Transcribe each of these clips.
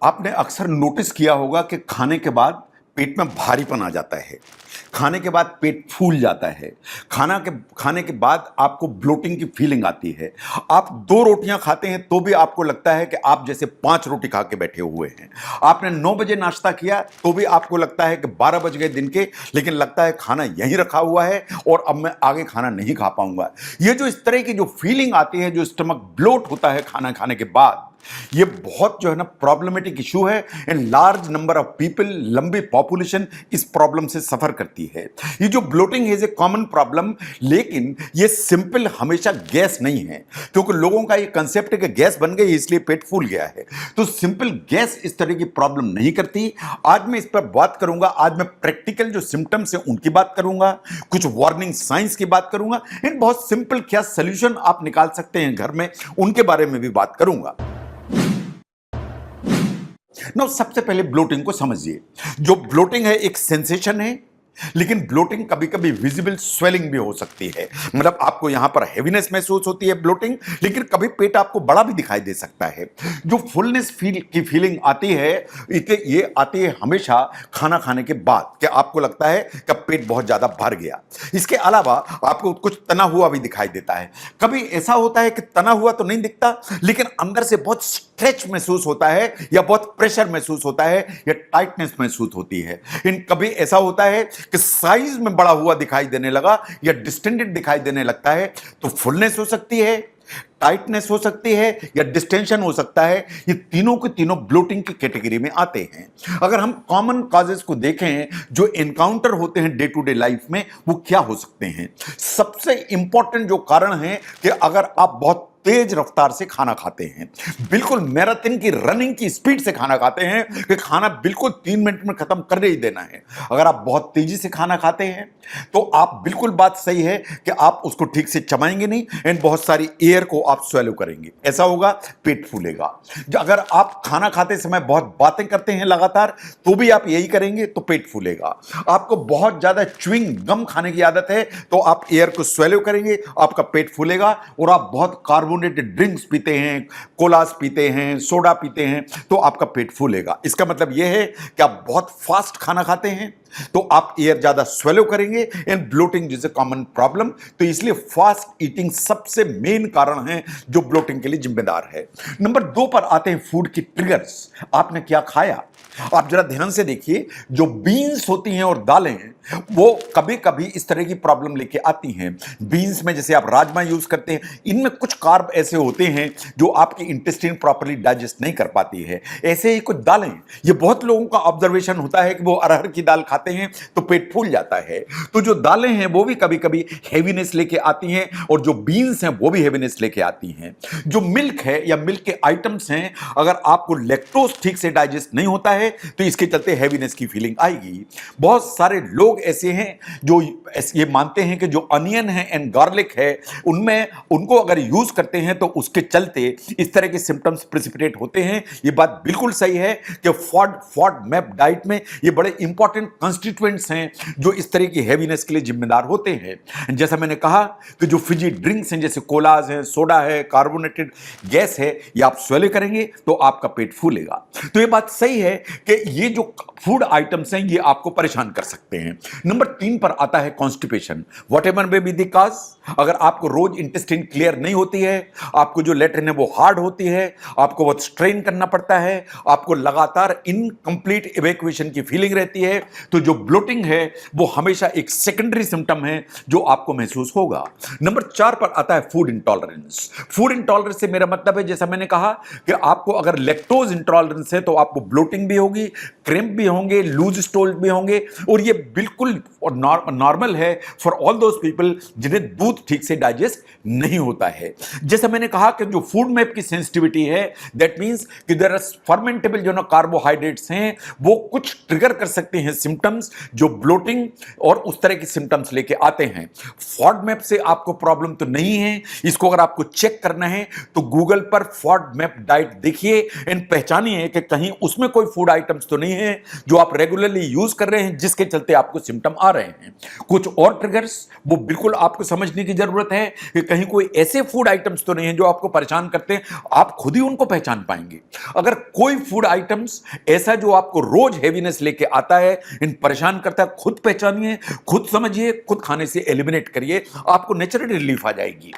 आपने अक्सर नोटिस किया होगा कि खाने के बाद पेट में भारीपन आ जाता है। खाने के बाद पेट फूल जाता है। खाने के बाद आपको ब्लोटिंग की फीलिंग आती है। आप 2 रोटियां खाते हैं तो भी आपको लगता है कि आप जैसे 5 रोटी खा के बैठे हुए हैं। आपने 9 बजे नाश्ता किया तो भी आपको लगता है कि 12 बज गए दिन के, लेकिन लगता है खाना यहीं रखा हुआ है और अब मैं आगे खाना नहीं खा पाऊंगा। ये जो इस तरह की जो फीलिंग आती है, जो स्टमक ब्लोट होता है खाना खाने के बाद, ये बहुत जो है ना प्रॉब्लमेटिक इशू है and large number of people, लंबी पॉपुलेशन इस प्रॉब्लम से सफर करती है। ये जो ब्लोटिंग है, ए कॉमन प्रॉब्लम, लेकिन ये सिंपल हमेशा गैस नहीं है, क्योंकि लोगों का ये कंसेप्ट है कि गैस बन गई इसलिए पेट फूल गया है। तो सिंपल गैस इस तरह की प्रॉब्लम नहीं करती। आज मैं इस पर बात करूंगा। आज मैं प्रैक्टिकल जो सिम्टम्स है उनकी बात करूंगा, कुछ वार्निंग साइंस की बात करूंगा, इन बहुत सिंपल क्या सोल्यूशन आप निकाल सकते हैं घर में, उनके बारे में भी बात करूंगा। ना सबसे पहले ब्लोटिंग को समझिए। जो ब्लोटिंग है एक सेंसेशन है, लेकिन ब्लोटिंग कभी कभी विजिबल स्वेलिंग भी हो सकती है। मतलब आपको यहां पर हेवीनेस महसूस होती है ब्लोटिंग, लेकिन कभी पेट आपको बड़ा भी दिखाई दे सकता है। जो फुलनेस की फीलिंग आती है, ये आती है हमेशा खाना खाने के बाद, कि आपको लगता है कि पेट बहुत ज्यादा भर गया। इसके अलावा आपको कुछ तना हुआ भी दिखाई देता है। कभी ऐसा होता है कि तना हुआ तो नहीं दिखता, लेकिन अंदर से बहुत स्ट्रेच महसूस होता है, या बहुत प्रेशर महसूस होता है, या टाइटनेस महसूस होती है। कभी ऐसा होता है कि साइज में बड़ा हुआ दिखाई देने लगा, या डिस्टेंडेड दिखाई देने लगता है, तो फुलनेस हो सकती है, टाइटनेस हो सकती है, या डिस्टेंशन हो सकता है। ये तीनों के तीनों ब्लोटिंग की कैटेगरी में आते हैं। अगर हम कॉमन कॉजेस को देखें जो एनकाउंटर होते हैं डे टू डे लाइफ में, वो क्या हो सकते हैं? सबसे इंपॉर्टेंट जो कारण है कि अगर आप बहुत तेज रफ्तार से खाना खाते हैं, बिल्कुल मैराथन की रनिंग की स्पीड से खाना खाते हैं, कि खाना बिल्कुल 3 मिनट में खत्म कर ही देना है। अगर आप बहुत तेजी से खाना खाते हैं तो आप बिल्कुल, बात सही है कि आप उसको ठीक से चबाएंगे नहीं एंड बहुत सारी एयर को आप स्वेलो करेंगे। ऐसा होगा, पेट फूलेगा। अगर आप खाना खाते समय बहुत बातें करते हैं लगातार, तो भी आप यही करेंगे तो पेट फूलेगा। आपको बहुत ज्यादा च्युइंग गम खाने की आदत है तो आप एयर को स्वेलो करेंगे, आपका पेट फूलेगा। और आप बहुत कार्बोनेटेड ड्रिंक्स पीते हैं, कोलास पीते हैं, सोडा पीते हैं, तो आपका पेट फूलेगा। इसका मतलब यह है कि आप बहुत फास्ट खाना खाते हैं तो आप एयर ज्यादा स्वेलो करेंगे and bloating is a common problem. तो इसलिए फास्ट ईटिंग सबसे मेन कारण है जो ब्लोटिंग के लिए जिम्मेदार है। नंबर 2 पर आते हैं फूड की ट्रिगर्स। आपने क्या खाया? आप जरा ध्यान से देखिए, जो बीन्स होती हैं और दालें हैं, वो कभी कभी इस तरह की प्रॉब्लम लेके आती हैं। बीन्स में जैसे आप राजमा यूज करते हैं, इनमें कुछ कार्ब ऐसे होते हैं जो आपकी इंटेस्टाइन प्रॉपर्ली डाइजेस्ट नहीं कर पाती है। ऐसे ही कुछ दालें, ये बहुत लोगों का ऑब्जर्वेशन होता है कि वो अरहर की दाल खाते हैं तो पेट फूल जाता है। तो जो दालें हैं वो भी कभी कभी हेवीनेस लेके आती हैं, और जो बीन्स हैं वो भी हेवीनेस लेके आती हैं। जो मिल्क है या मिल्क के आइटम्स हैं, अगर आपको लैक्टोज ठीक से डाइजेस्ट नहीं होता है तो इसके चलते हेवीनेस की फीलिंग आएगी। बहुत सारे लोग ऐसे हैं जो ये मानते हैं कि जो अनियन है एंड गार्लिक है, उनमें उनको अगर यूज करते हैं तो उसके चलते इस तरह के सिम्टम्स प्रेसिपिटेट होते हैं। ये बात बिल्कुल सही है कि फॉडमैप डाइट में ये बड़े इंपॉर्टेंट कंस्टिट्यूएंट्स हैं जो इस तरह की हेवीनेस के लिए जिम्मेदार होते हैं। जैसा मैंने कहा कि जो फिजी ड्रिंक्स हैं, जैसे कोलाज है, सोडा है, कार्बोनेटेड गैस है, ये आप स्वेलो करेंगे तो आपका पेट फूलेगा। तो ये बात सही है कि ये जो फूड आइटम्स हैं ये आपको परेशान कर सकते हैं। नंबर 3 पर आता है constipation. Whatever may be the cause, अगर आपको रोज इंटेस्टाइन क्लियर नहीं होती है, आपको जो लेट्रिन है वो हार्ड होती है, आपको बहुत स्ट्रेन करना पड़ता है, आपको लगातार इनकंप्लीट इवैक्यूएशन की फीलिंग रहती है, तो जो ब्लोटिंग है वो हमेशा एक सेकेंडरी सिम्टम है जो आपको महसूस होगा। नंबर 4 पर आता है फूड इंटॉलरेंस। फूड इंटॉलरेंस से मेरा मतलब है, जैसा मैंने कहा कि आपको अगर लैक्टोज इंटॉलरेंस है तो आपको ब्लोटिंग भी होगी, क्रैम्प भी होंगे, लूज स्टूल भी होंगे, और ये बिल्कुल नॉर्मल है फॉर ऑल दोज पीपल जिन्हें दूध ठीक से डाइजेस्ट नहीं होता है। जैसा मैंने कहा कि जो फूड मैप की सेंसिटिविटी है, दैट मींस कि देयर आर फर्मेंटेबल जो ना कार्बोहाइड्रेट्स हैं, वो कुछ ट्रिगर कर सकते हैं सिम्टम्स जो ब्लोटिंग और उस तरह के सिम्टम्स लेके आते हैं। फॉड मैप से आपको प्रॉब्लम तो नहीं है। इसको अगर आपको चेक करना है तो गूगल पर फॉड मैप डाइट देखिए एंड पहचानिए कि कहीं उसमें कोई फूड आइटम्स तो नहीं है जो आप रेगुलरली यूज कर रहे हैं जिसके चलते आपको सिम्टम आ रहे हैं। कुछ और ट्रिगर्स वो बिल्कुल आपको समझने की जरूरत है कि कहीं कोई ऐसे फूड आइटम्स तो नहीं है जो आपको परेशान करते हैं, आप खुद ही उनको पहचान पाएंगे। अगर कोई फूड आइटम्स ऐसा जो आपको रोज हेवीनेस लेके आता है, इन परेशान करता है, खुद पहचानिए, खुद समझिए, खुद खाने से एलिमिनेट करिए, आपको नेचुरली रिलीफ आ जाएगी।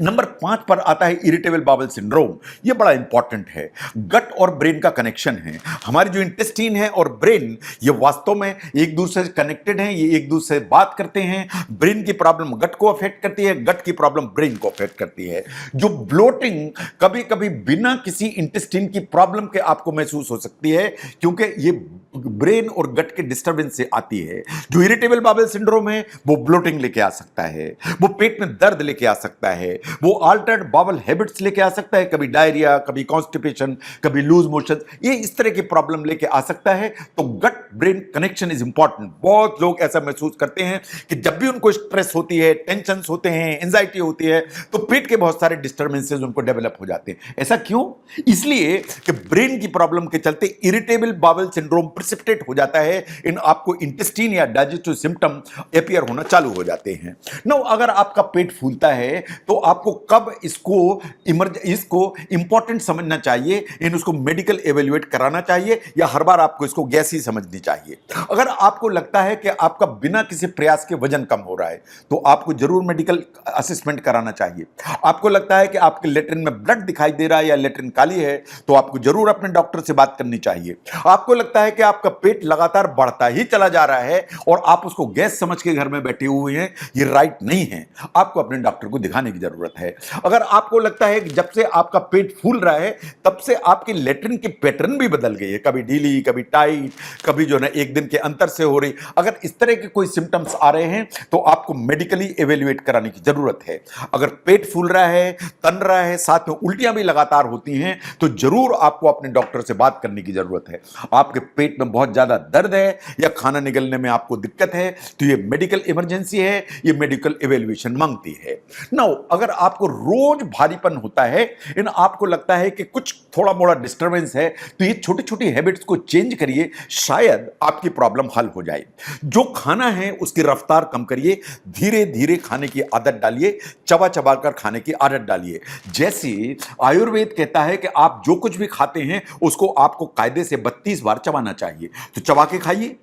नंबर 5 पर आता है इरिटेबल बाउल सिंड्रोम। ये बड़ा इंपॉर्टेंट है। गट और ब्रेन का कनेक्शन है। हमारी जो इंटेस्टाइन है और ब्रेन ये वास्तव में एक दूसरे से कनेक्टेड हैं, ये एक दूसरे से बात करते हैं। ब्रेन की प्रॉब्लम गट को अफेक्ट करती है, गट की प्रॉब्लम ब्रेन को अफेक्ट करती है। जो ब्लोटिंग कभी कभी बिना किसी इंटेस्टाइन की प्रॉब्लम के आपको महसूस हो सकती है, क्योंकि ये ब्रेन और गट के डिस्टर्बेंस से आती है। जो इरिटेबल बाउल सिंड्रोम है वो ब्लोटिंग लेके आ सकता है, वो पेट में दर्द लेके आ सकता है, वो अल्टर्ड बाउल हैबिट्स लेके आ सकता है, कभी डायरिया, कभी कॉन्स्टिपेशन, कभी लूज मोशन, ये इस तरह की प्रॉब्लम लेके आ सकता है। तो gut brain connection is important. बहुत लोग ऐसा महसूस करते हैं कि जब भी उनको स्ट्रेस होती है, टेंशन होते हैं, एंजाइटी होती है, तो पेट के बहुत सारे डिस्टर्बेंसेस उनको डेवलप हो जाते हैं। ऐसा क्यों? इसलिए कि ब्रेन की प्रॉब्लम के चलते इरिटेबल बाउल सिंड्रोम प्रिसिपिटेट हो जाता है, इन आपको इंटेस्टाइन या डाइजेस्टिव सिम्टम अपीयर होना चालू हो जाते हैं। नो, अगर आपका पेट फूलता है तो आपको कब इसको इंपॉर्टेंट समझना चाहिए, उसको मेडिकल एवेल्युएट कराना चाहिए, या हर बार आपको इसको गैस ही समझनी चाहिए? अगर आपको लगता है कि आपका बिना किसी प्रयास के वजन कम हो रहा है तो आपको जरूर मेडिकल असेसमेंट कराना चाहिए। आपको लगता है कि आपके लेट्रिन में ब्लड दिखाई दे रहा है या लेट्रिन काली है तो आपको जरूर अपने डॉक्टर से बात करनी चाहिए। आपको लगता है कि आपका पेट लगातार बढ़ता ही चला जा रहा है और आप उसको गैस समझ के घर में बैठे हुए हैं, ये राइट नहीं है, आपको अपने डॉक्टर को दिखाने की जरूरत है। अगर आपको लगता है कि जब से आपका पेट फूल रहा है तब से आपकी लेट्रिन की पैटर्न भी बदल गई है, कभी ढीली, कभी टाइट, कभी जो है एक दिन के अंतर से हो रही, अगर इस तरह के कोई सिम्टम्स आ रहे हैं तो आपको मेडिकली एवेल्युएट कराने की जरूरत है। अगर पेट फूल रहा है, तन रहा है, साथ में उल्टियां भी लगातार होती हैं, तो जरूर आपको अपने डॉक्टर से बात करने की जरूरत है। आपके पेट में बहुत ज्यादा दर्द है या खाना निगलने में आपको दिक्कत है तो ये मेडिकल इमरजेंसी है, ये मेडिकल एवेल्युएशन मांगती है। नाउ, अगर आपको रोज भारीपन होता है, इन आपको लगता है कि कुछ थोड़ा मोड़ा डिस्टर्बेंस है, तो ये छोटी छोटी हैबिट्स को चेंज करिए, शायद आपकी प्रॉब्लम हल हो जाए। जो खाना है उसकी रफ्तार कम करिए, धीरे धीरे खाने की आदत डालिए, चबा चबा कर खाने की आदत डालिए। जैसे आयुर्वेद कहता है कि आप जो कुछ भी खाते हैं उसको आपको कायदे से 32 बार चबाना चाहिए, तो चबा के खाइए,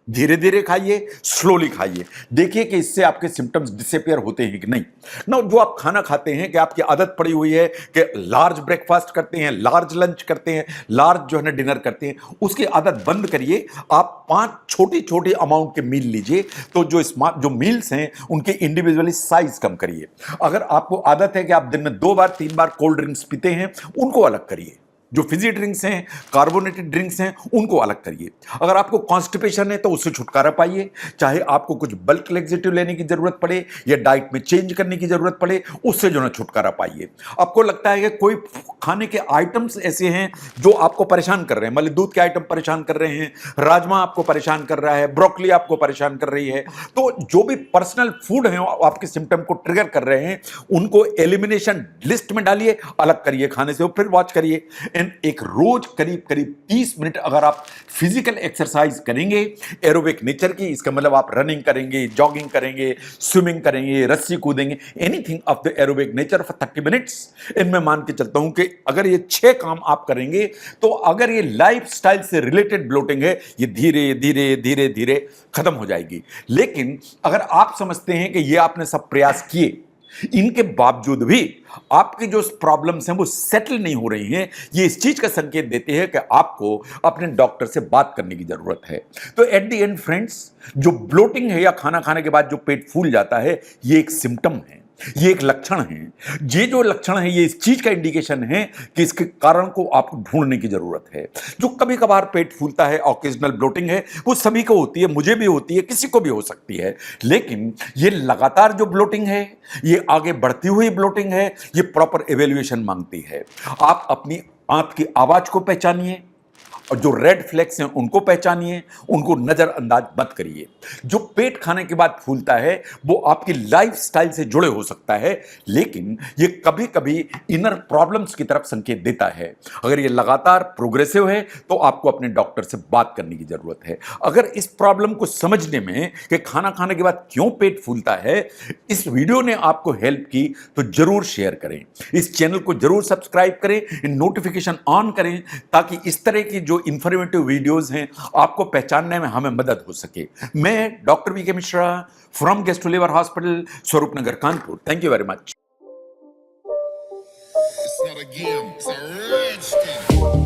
धीरे धीरे खाइए, स्लोली खाइए, देखिए कि इससे आपके सिम्टम्स डिसअपीयर होते हैं कि नहीं। ना, जो आप खाना खाते हैं कि आपकी आदत पड़ी हुई है कि लार्ज ब्रेकफास्ट करते हैं, लार्ज लंच करते हैं, लार्ज जो है ना डिनर करते हैं, उसकी आदत बंद करिए। आप 5 छोटी छोटी अमाउंट के मील लीजिए, तो जो मील्स हैं उनके इंडिविजुअली साइज कम करिए। अगर आपको आदत है कि आप दिन में 2 बार 3 बार कोल्ड ड्रिंक्स पीते हैं, उनको अलग करिए। जो फिजी ड्रिंक्स हैं, कार्बोनेटेड ड्रिंक्स हैं, उनको अलग करिए। अगर आपको कॉन्स्टिपेशन है तो उससे छुटकारा पाइए, चाहे आपको कुछ बल्क लेक्सेटिव लेने की जरूरत पड़े या डाइट में चेंज करने की जरूरत पड़े, उससे जो है छुटकारा पाइए। आपको लगता है कि कोई खाने के आइटम्स ऐसे हैं जो आपको परेशान कर रहे हैं, मतलब दूध के आइटम परेशान कर रहे हैं, राजमा आपको परेशान कर रहा है, ब्रोकली आपको परेशान कर रही है, तो जो भी पर्सनल फूड है आपके सिम्टम को ट्रिगर कर रहे हैं उनको एलिमिनेशन लिस्ट में डालिए, अलग करिए खाने से, फिर वॉच करिए। एक रोज करीब करीब 30 मिनट अगर आप फिजिकल एक्सरसाइज करेंगे एरोबिक नेचर की, इसका मतलब आप रनिंग करेंगे, जॉगिंग करेंगे, स्विमिंग करेंगे, रस्सी कूदेंगे, anything of the aerobic nature for 30 minutes, इनमें मान के चलता हूं कि अगर ये 6 काम आप करेंगे तो अगर ये लाइफस्टाइल से रिलेटेड ब्लोटिंग है ये धीरे धीरे धीरे धीरे खत्म हो जाएगी। लेकिन अगर आप समझते हैं कि ये आपने सब प्रयास किए, इनके बावजूद भी आपकी जो प्रॉब्लम्स हैं वो सेटल नहीं हो रही हैं, ये इस चीज का संकेत देते हैं कि आपको अपने डॉक्टर से बात करने की जरूरत है। तो एट द एंड फ्रेंड्स, जो ब्लोटिंग है या खाना खाने के बाद जो पेट फूल जाता है, ये एक सिम्टम है, ये एक लक्षण है। ये जो लक्षण है ये इस चीज का इंडिकेशन है कि इसके कारण को आपको ढूंढने की जरूरत है। जो कभी कभार पेट फूलता है, ऑकेजनल ब्लोटिंग है, वो सभी को होती है, मुझे भी होती है, किसी को भी हो सकती है। लेकिन ये लगातार जो ब्लोटिंग है, ये आगे बढ़ती हुई ब्लोटिंग है, ये प्रॉपर एवेल्युएशन मांगती है। आप अपनी आंत की आवाज को पहचानिए, और जो रेड फ्लैग्स हैं उनको पहचानिए, उनको नजरअंदाज मत करिए। जो पेट खाने के बाद फूलता है वो आपकी लाइफस्टाइल से जुड़े हो सकता है, लेकिन ये कभी कभी इनर प्रॉब्लम्स की तरफ संकेत देता है। अगर ये लगातार प्रोग्रेसिव है तो आपको अपने डॉक्टर से बात करने की जरूरत है। अगर इस प्रॉब्लम को समझने में कि खाना खाने के बाद क्यों पेट फूलता है इस वीडियो ने आपको हेल्प की तो जरूर शेयर करें, इस चैनल को जरूर सब्सक्राइब करें, नोटिफिकेशन ऑन करें ताकि इस तरह की जो इंफॉर्मेटिव वीडियोस हैं आपको पहचानने में हमें मदद हो सके। मैं doctor V K Mishra from gastro liver hospital, Swarup Nagar, Kanpur. Thank you very much. It's not a game, it's a rich thing.